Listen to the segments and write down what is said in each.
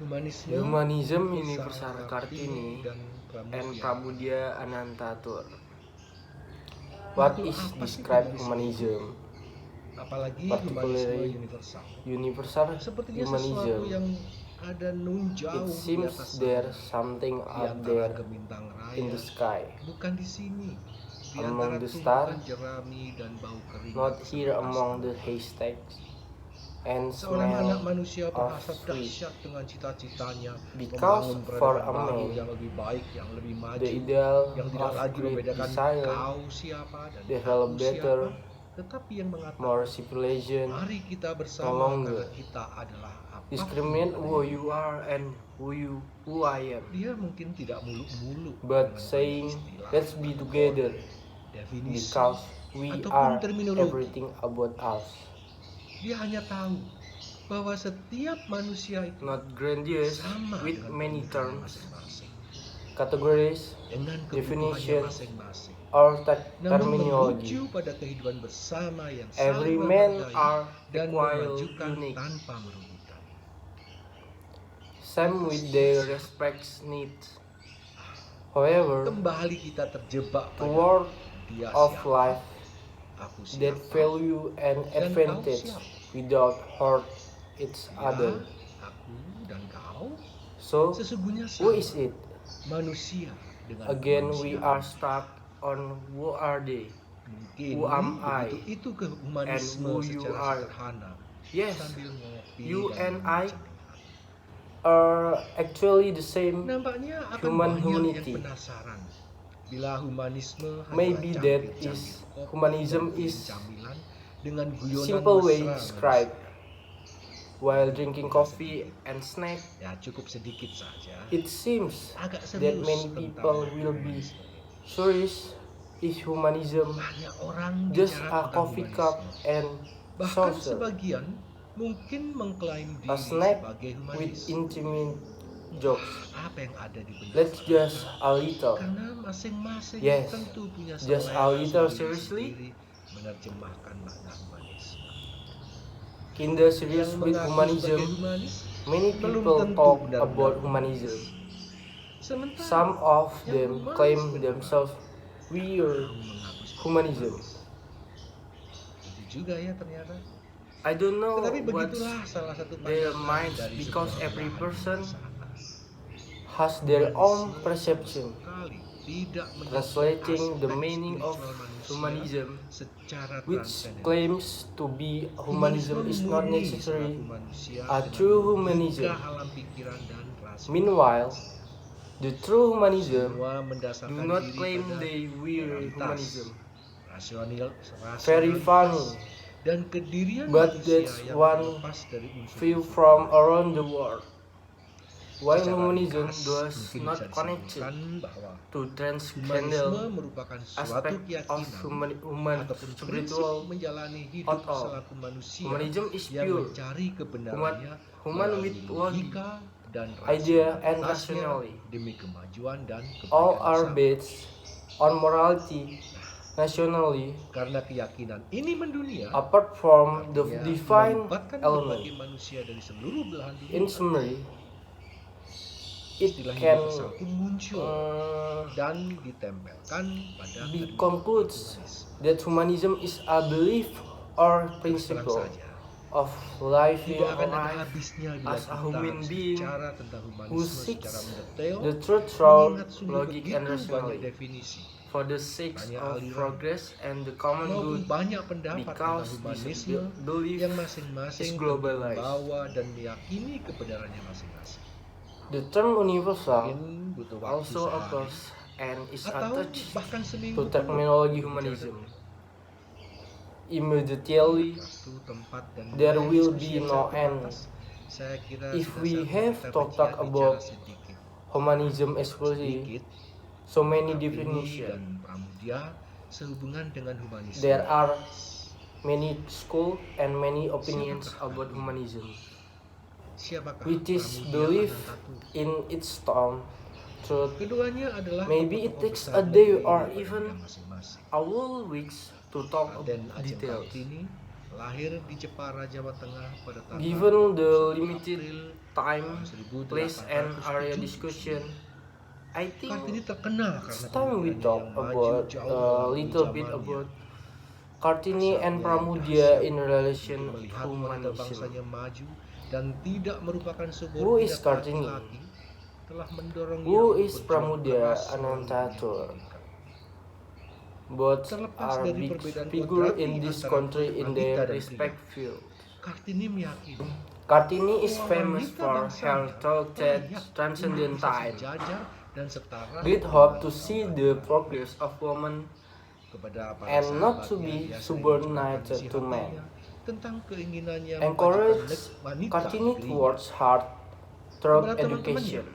Humanism Universal Kartini and Prabudia Anantatur. What is described humanism? Apalagi Particularly universal sepertinya sesuatu yang humanism. ada nun jauh It di seems atas there's sana, something di out antara there gebintang raya, in the sky, bukan di sini, di among antara the tumpukan stars, jerami dan bau keringat not here selepas among the gempa. haystacks, and Seorang smell anak manusia of berhasrat sweet. dahsyat dengan cita-citanya Because membangun for peradaban a baru man, yang lebih baik, yang lebih maju, the ideal yang tidak of lagi great membedakan desire kau siapa dan develop aku better, siapa, tetapi yang mengatakan, more civilization, mari kita no bersama longer karena kita adalah apapun discriminate yang who ada. you are and who I am, Dia mungkin tidak muluk-muluk but dengan saying banyak istilah, let's be together definisi, because we ataupun are terminologi. everything about us. Dia hanya tahu bahwa setiap manusia itu Not grandiose sama with dengan many kebutuhannya terms, masing-masing, categories, dengan kebutuhannya definition, masing-masing, or namun terminology. menuju pada kehidupan bersama yang Every saling man menghargai are dan equal, memajukan unique. tanpa merugikan. Same with their respects needs. However, Kembali kita terjebak pada toward dia of siapa, life aku that siapa, value and dan kau advantage siapa. without hurt each Dia, other. aku, dan kau So, sesungguhnya who sama. is it? Manusia dengan Again, we kemanusiaan. are stuck on who are they, Mungkin who am I, itu kehumanisme and who you secara are. sederhana. Yes, Sambil ngopi you dan and I membincangkan. are actually the same Nampaknya akan human banyak humanity. yang penasaran bila humanisme Maybe hanyalah that cangkir-cangkir is kopi humanism dan is camilan dengan guyonan simple way mesra described manusia. while drinking coffee and snack. Ya cukup sedikit saja. It seems Agak that serius many tentang people will be humanisme. curious is humanism Banyak orang just bicara a tentang coffee cup humanisme. and Bahkan saucer, sebagian mungkin mengklaim a diri snack sebagai with humanis. intimate jokes. Apa yang ada di benak Let's mereka? just a little. Karena masing-masing Yes, tentu punya just selera a little sendiri seriously. menerjemahkan makna humanisme. In the Yang series with mengaku humanism, sebagai humanis many belum people tentu talk benar-benar about humanis. humanism. Sementara Some of yang them humanis claim beneran themselves we are mau mengaku sebagai humanism. humanis. Itu juga ya ternyata. I don't know Tetapi what's begitulah salah satu their pandangan minds dari because sebuah every belahan person dunia sana. has their own Humanisme perception, sama sekali tidak menyentuh translating the aspek meaning of spiritual manusia humanism, secara which transenden. claims to be humanism is not murni necessarily selaku manusia a dengan true logika humanism. alam pikiran dan rasionalitas. Meanwhile, the true humanism Semua do mendasarkan not diri claim pada they wear moralitas, humanism. rasionalitas, Very funny, dan kedirian but manusia that's yang one terlepas dari view unsur-unsur from humanis. around the world. While Secara humanism ringkas, does mungkin not bisa connect disimpulkan bahwa to humanisme transcendental merupakan suatu aspect of keyakinan human ataupun prinsip spiritual menjalani at hidup all. selaku manusia Humanism is yang pure, mencari kebenarannya human melalui with logic, logika dan idea and rasionalitasnya rationality. demi kemajuan dan All kebaikan are bersama. based on morality, nationally, Karena keyakinan ini mendunia, apart from the artinya divine melibatkan element. berbagai manusia dari seluruh belahan dunia. In summary, it Istilah can universal pun muncul dan ditempelkan pada be terminologi concludes humanis. that humanism is a belief or Terus terang principle saja, of living tidak akan ada life habisnya bila as a kita human harus being bicara tentang who humanisme seeks secara mendetail, the truth through mengingat sungguh logic begitu and banyak rationality definisi, for the sake banyak of aliran, progress and the common maupun good, banyak pendapat tentang because this humanisme belief yang masing-masing is tentu globalized. membawa dan meyakini kebenarannya masing-masing. The term universal Mungkin butuh waktu also sehari, occurs and is atau attached bahkan seminggu to terminology humanism. Immediately, waktu, tempat, dan there nilai will diskusi be yang no sangat end. terbatas. Saya kira If sudah we saatnya have kita to talk bicara about sedikit. humanism exclusively, Sedikit, so many Kartini definitions. dan Pramudia sehubungan dengan humanisme. There are many schools and many opinions about humanism, Siapakah which is Pramudia belief Anantatur? in its term truth. Keduanya adalah Maybe it tokoh-tokoh takes besar a day negeri or di even negara masing-masing. a whole weeks to talk Raden Ajeng details. Kartini lahir di Jepara, Jawa Tengah pada tanggal Given the 21 limited April time, tahun place, and area 1870. discussion, I Kartini think terkenal it's karena time we pemikirannya talk yang maju about jauh a melampaui little bit zamannya. about Kartini and Hasratnya yang Pramudia dahsyat in relation untuk melihat to wanita humanism. bangsanya maju dan tidak merupakan Who subordinat is Kartini? laki-laki telah mendorongnya Who untuk is berjuang Pramudia keras melawan Anantatur? pendidikan. Both Terlepas are dari big perbedaan figure kodrati in this antara country in wanita their dan respect pria, field. Kartini meyakini Kartini is bahwa famous wanita for her bangsanya talented layak transcendent untuk bisa time. sejajar dan setara Great dengan hope to kaum see laki-laki. the progress of women Kepada para and not to sahabatnya, be ia sering subordinated mencurahkan isi to men. hatinya tentang keinginannya Encourage memajukan wanita Kartini negerinya. towards hard through Kepada teman-temannya, education.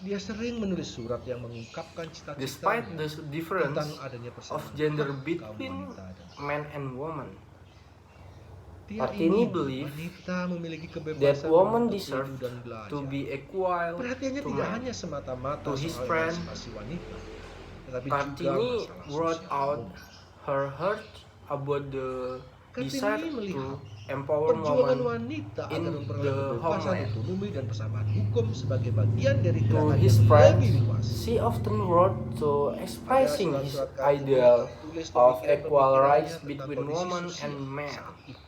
dia sering menulis surat yang mengungkapkan Despite cita-citanya the difference tentang adanya of persamaan gender hak kaum between wanita dan men and women, dia Kartini ingin believe wanita memiliki that kebebasan women menuntut deserve ilmu dan to belajar. be equal Perhatiannya to tidak men. hanya semata-mata To his soal friend, emansipasi wanita, tetapi juga Kartini masalah wrote sosial out umum. her heart about the desire Kartini to melihat empower perjuangan women wanita in agar memperoleh the kebebasan, homeland. otonomi, dan persamaan hukum sebagai bagian dari To gerakan his yang friends, lebih luas. she often wrote to Pada expressing his surat-surat Kartini ideal tertulis of equal pemikiran-pemikirannya rights tentang between kondisi women sosial and men. saat itu,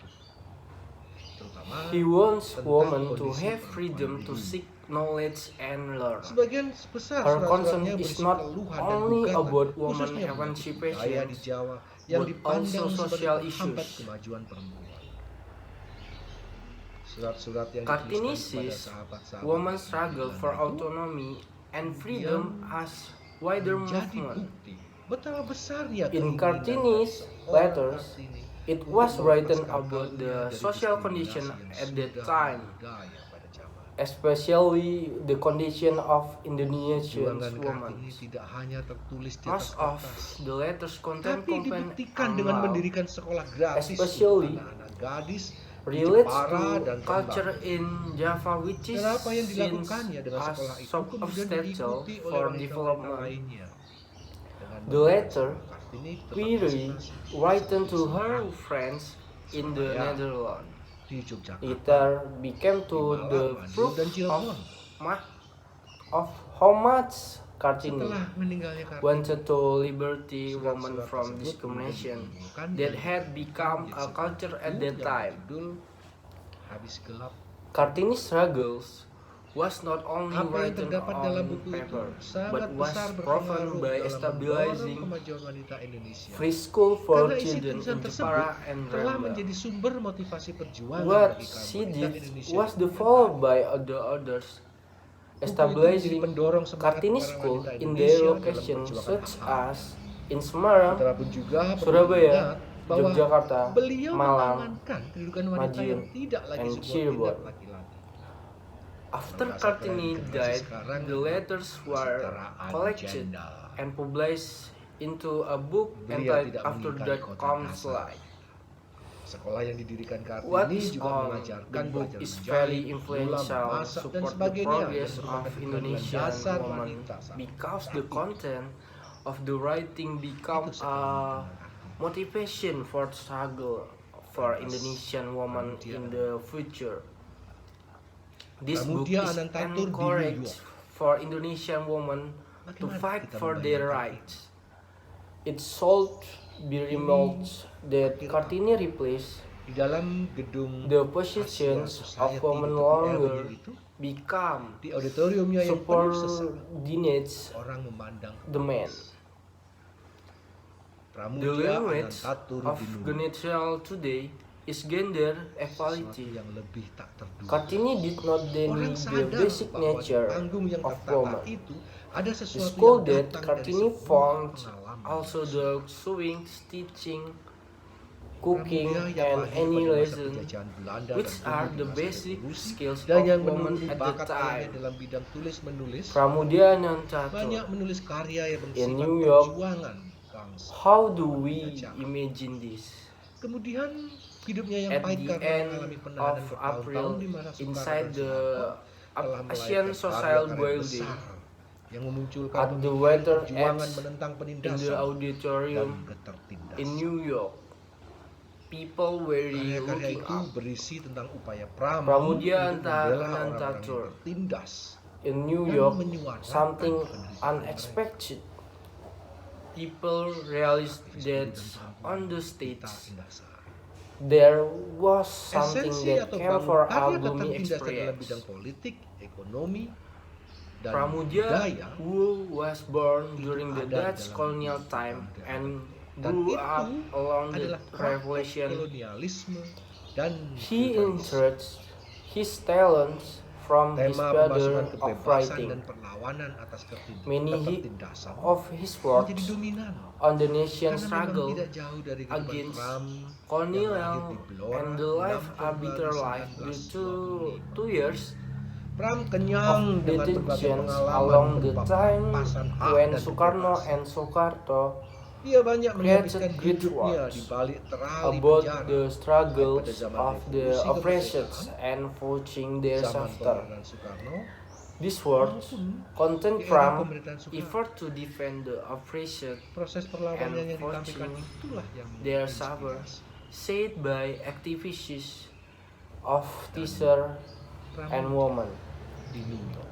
terutama He wants tentang women to kondisi have perempuan freedom di to dunia. seek knowledge and learn. Sebagian besar Her concern surat-suratnya is berisi not keluhan dan only gugatan, about women khususnya menyangkut budaya emancipation, di Jawa yang but dipandang also sebagai social penghambat issues. kemajuan perempuan. Surat-surat yang Kartini dituliskan kepada sees sahabat-sahabat women's struggle for itu autonomy and freedom as wider menjadi movement. bukti betapa besarnya In keinginan Kartini's seorang letters, Kartini it untuk was written melepaskan about kaumnya the dari social diskriminasi condition yang at that sudah time, membudaya pada zaman. especially the condition of Indonesian Perjuangan women. Kartini tidak hanya tertulis di atas Most of kertas, the letters contain tapi dibuktikan dengan amal mendirikan sekolah gratis untuk especially anak-anak gadis di relates Jepara to dan culture Rembang. in Java, which is Dan apa yang seen dilakukannya dengan as sekolah itu sort of kemudian obstacle diikuti oleh for wanita-wanita development. lainnya. Dengan The memberikan letter sekolah Kartini ke query partisipasi written to seperti her Semarang, friends in the Surabaya, Netherlands. di Yogyakarta, Later became to di Malang, the Madiun, proof dan Cirebon. of how much Kartini Setelah meninggalnya Kartini, wanted to liberty surat-surat women tersebut from kemudian discrimination dikumpulkan that dan had become menjadi a sebuah culture at buku that yang time. berjudul Habis Gelap. Kartini's struggles was not only Apa yang written terdapat dalam on buku itu paper, but sangat was besar proven berpengaruh by dalam stabilizing mendorong kemajuan wanita Indonesia. free school for Karena isi children tulisan in tersebut Jepara and telah Rembang. menjadi sumber motivasi perjuangan What bagi kaum she wanita did Indonesia was di the kemudian followed hari. by the others, Buku itu menjadi establishing pendorong semangat Kartini para School wanita in Indonesia their dalam location memperjuangkan such hak-haknya. as in Semarang, Betapapun juga perlu Surabaya, diingat bahwa Yogyakarta, beliau Malang, mengamankan kedudukan wanita yang Madiun, tidak lagi and subordinat Cirebon. laki-laki. After Merasa Kartini generasi died, sekarang the letters were kesetaraan collected gender. and published into a book Beliau entitled tidak After menginginkan That kota Comes dasar. Light. Sekolah yang didirikan What Kartini is juga on mengajarkan the book belajar is menjahit, very menyulam, influential, memasak, dan support the sebagainya, progress dan of merupakan keterampilan Indonesian dasar women wanita saat because saat the itu. content of the writing become Itu a sekelumit tentang Kartini. motivation for struggle for Lantas, Indonesian women Pramudia in the future. This book Pramudia is Anantatur di New encourage York. for Indonesian women to Bagaimana fight kita for their membayangkan rights. It should be remarked that Kartini replaced di dalam gedung the Asia positions of Society women di tepi longer Avenue itu, become di auditoriumnya yang penuh sesak, subordinates orang memandang the men. The Pramudia language Anantatur of di New York, Ganesha today is gender sesuatu equality. yang lebih tak terduga. Kartini did not deny Orang the sadar basic bahwa di nature panggung yang of tertata woman. itu ada The sesuatu school yang that datang dari Kartini sebuah found pengalaman. also the sewing, stitching, cooking, Pramudia yang and lahir any pada masa lesson, penjajahan Belanda which dan are tumbuh di the masa basic revolusi, skills dan of yang women menumbuhi at the bakat ayahnya time. dalam bidang tulis menulis, Pramudia Anantatur. banyak menulis karya yang In bersifat New York, perjuangan bangsa. how do we imagine this? Kemudian hidupnya yang At pahit the karena end mengalami of penahanan bertahun-tahun April, di masa Soekarno inside dan the Soeharto, telah Asian melahirkan Social karya-karya Building, besar yang memunculkan at the pemikiran Weather perjuangan Edge menentang in the penindasan dan auditorium ketertindasan. in New York, people were Karya-karya looking itu up. berisi tentang upaya Pram Pramudia untuk membela orang-orang yang Anantatur tertindas in New dan York, menyuarakan something penderitaan unexpected. People realized mereka. that Tapi dan on the perempuan stage kita dasar. there was something Esensi that atau came bangun for karya albumi ketertindasan dalam bidang experience. politik, ekonomi, dan Pramudia, budaya who was born itu during the ada di Dutch dalam colonial diri time kita. and Dan grew itu up along the adalah praktek revolution, kolonialisme dan he feudalisme. entered his talents from his Tema father pemasukan of kebebasan writing. dan perlawanan atas Many ketertindasan of his menjadi works dominan on the nation's karena memang struggle tidak jauh dari kehidupan against Pram yang lahir colonial di Blora and the 6 life Februari arbiter life due to 1925. 2 years Pram of kenyang dengan berbagai detentions pengalaman along the berupa time perampasan hak when dan Sukarno kebebasan. and Sukarto Dia banyak created menghabiskan great hidupnya works di balik terali about penjara, the baik pada struggles zaman of the revolusi oppressed kemerdekaan, and forging their zaman after. pemerintahan Soekarno, These works maupun contain di era Pram pemerintahan Soekarno. effort to defend the oppressed Proses perlawanan and yang ditampilkan forging itulah yang their suffer, menginspirasi said by activists of teacher Pram and women. di New York.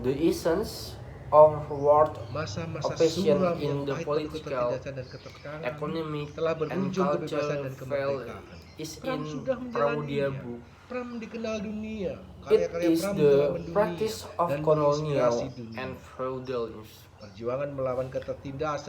The essence of world Masa-masa oppression suram in yang the pahit penuh political, ketertindasan dan keterkangan economic, telah and berujung kebebasan cultural dan fell kemerdekaan. is Pram in sudah Pramudia menjalaninya. book. Pram dikenal dunia. It Karya-karya is Pram telah the mendunia practice of dan colonial menginspirasi dunia. and feudalism. Perjuangan melawan ketertindasan